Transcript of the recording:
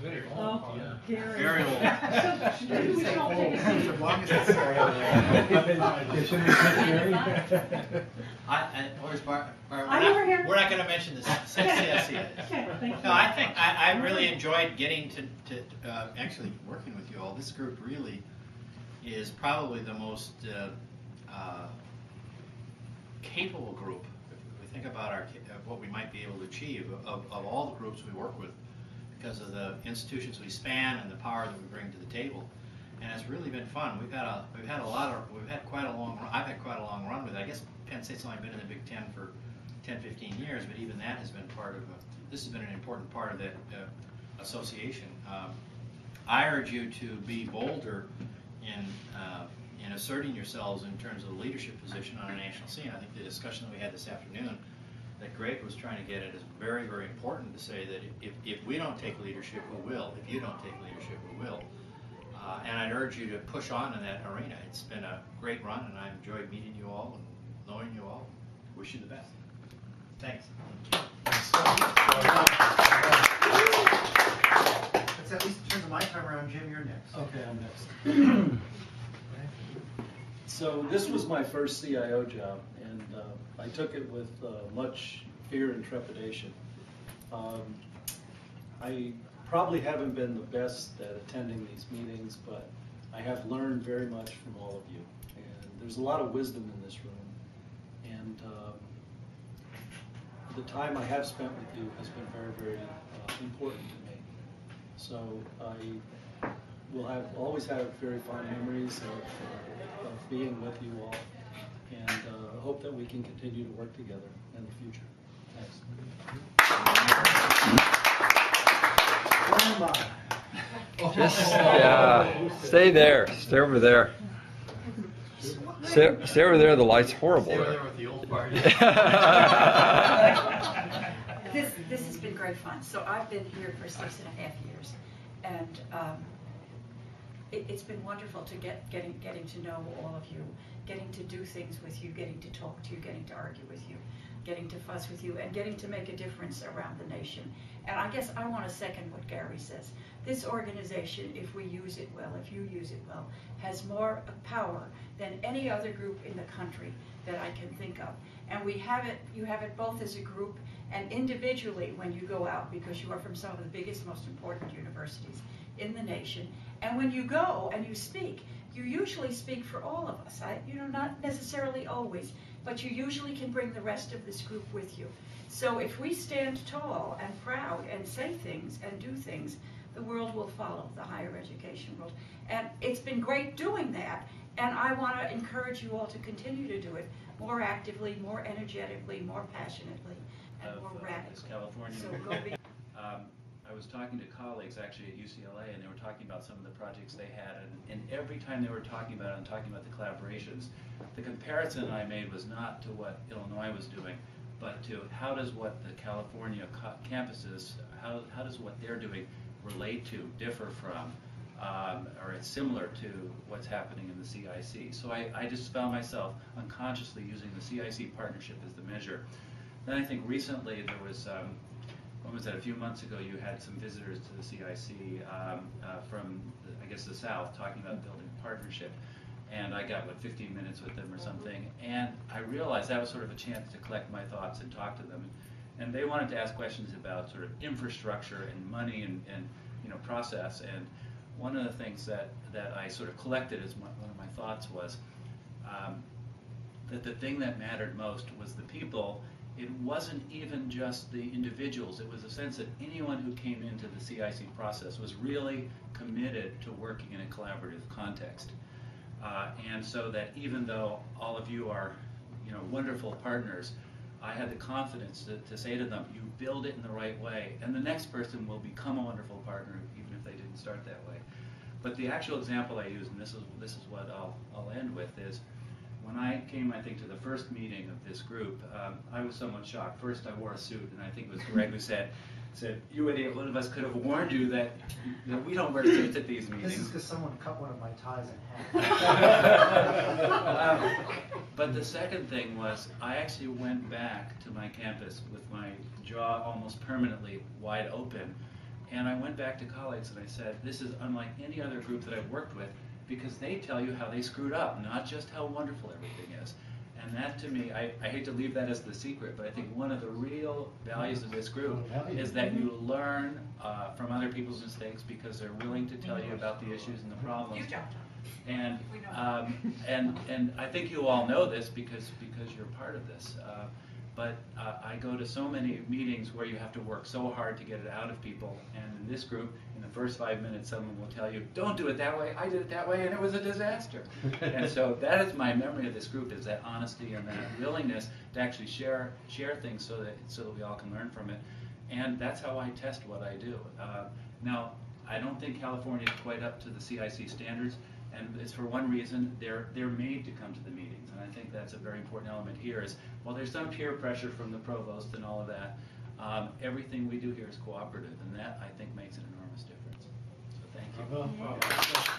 Very old. Oh, Yeah. Gary. Very old. So maybe we should all take a seat. As long as it's We're not going to mention this. Okay, thank you. No, I think I really enjoyed getting to actually working with you all. This group really is probably the most capable group. If we think about what we might be able to achieve of all the groups we work with, because of the institutions we span and the power that we bring to the table. And it's really been fun. I've had quite a long run with it. I guess Penn State's only been in the Big Ten for 10, 15 years, but even that has been this has been an important part of that association. I urge you to be bolder in asserting yourselves in terms of the leadership position on a national scene. I think the discussion that we had this afternoon that Greg was trying to get at is very, very important to say that if we don't take leadership, who will? If you don't take leadership, who will? And I'd urge you to push on in that arena. It's been a great run, and I enjoyed meeting you all and knowing you all. Wish you the best. Thanks. That's at least in terms of my time around. Jim, you're next. Okay, I'm next. So this was my first CIO job, and I took it with much fear and trepidation. I probably haven't been the best at attending these meetings, but I have learned very much from all of you. And there's a lot of wisdom in this room. And the time I have spent with you has been very, very important to me. So I will always have very fond memories of being with you all, and hope that we can continue to work together in the future. Thanks. Just stay there. Stay over there. Stay over there. The light's horrible Stay there. there with the old party. This has been great fun. So I've been here for 6.5 years, and it's been wonderful to getting to know all of you, getting to do things with you, getting to talk to you, getting to argue with you, getting to fuss with you, and getting to make a difference around the nation. And I guess I want to second what Gary says. This organization, if we use it well, if you use it well, has more power than any other group in the country that I can think of. And you have it both as a group and individually when you go out, because you are from some of the biggest, most important universities in the nation. And when you go and you speak, you usually speak for all of us. Not necessarily always, but you usually can bring the rest of this group with you. So if we stand tall and proud and say things and do things, the world will follow, the higher education world. And it's been great doing that, and I want to encourage you all to continue to do it more actively, more energetically, more passionately, and more radically. California. So go be. I was talking to colleagues actually at UCLA, and they were talking about some of the projects they had, and every time they were talking about it and talking about the collaborations, the comparison I made was not to what Illinois was doing, but to how does what the California campuses, how does what they're doing relate to, differ from, or it's similar to what's happening in the CIC. So I just found myself unconsciously using the CIC partnership as the measure. Then I think recently there was, when was that, a few months ago, you had some visitors to the CIC from, I guess, the South, talking about building a partnership. And I got, 15 minutes with them or something. And I realized that was sort of a chance to collect my thoughts and talk to them. And they wanted to ask questions about sort of infrastructure and money and process. And one of the things that I sort of collected as one of my thoughts was that the thing that mattered most was the people. It wasn't even just the individuals. It was a sense that anyone who came into the CIC process was really committed to working in a collaborative context. And so that even though all of you are, wonderful partners, I had the confidence to say to them, you build it in the right way, and the next person will become a wonderful partner, even if they didn't start that way. But the actual example I use, and this is what I'll end with, is when I came, I think, to the first meeting of this group, I was somewhat shocked. First, I wore a suit, and I think it was Greg who said, you idiot, one of us could have warned you that we don't wear suits at these meetings. This is because someone cut one of my ties in half. But the second thing was, I actually went back to my campus with my jaw almost permanently wide open, And I went back to colleagues and I said, this is unlike any other group that I've worked with, because they tell you how they screwed up, not just how wonderful everything is. And that to me, I hate to leave that as the secret, but I think one of the real values of this group is that you learn from other people's mistakes because they're willing to tell you about the issues and the problems. And and I think you all know this because you're part of this. But I go to so many meetings where you have to work so hard to get it out of people, and in this group, in the first 5 minutes, someone will tell you, "Don't do it that way. I did it that way, and it was a disaster." And so that is my memory of this group: is that honesty and that willingness to actually share things so that we all can learn from it. And that's how I test what I do. Now, I don't think California is quite up to the CIC standards. And it's for one reason, they're made to come to the meetings. And I think that's a very important element here is, while there's some peer pressure from the provost and all of that, everything we do here is cooperative. And that, I think, makes an enormous difference. So thank you.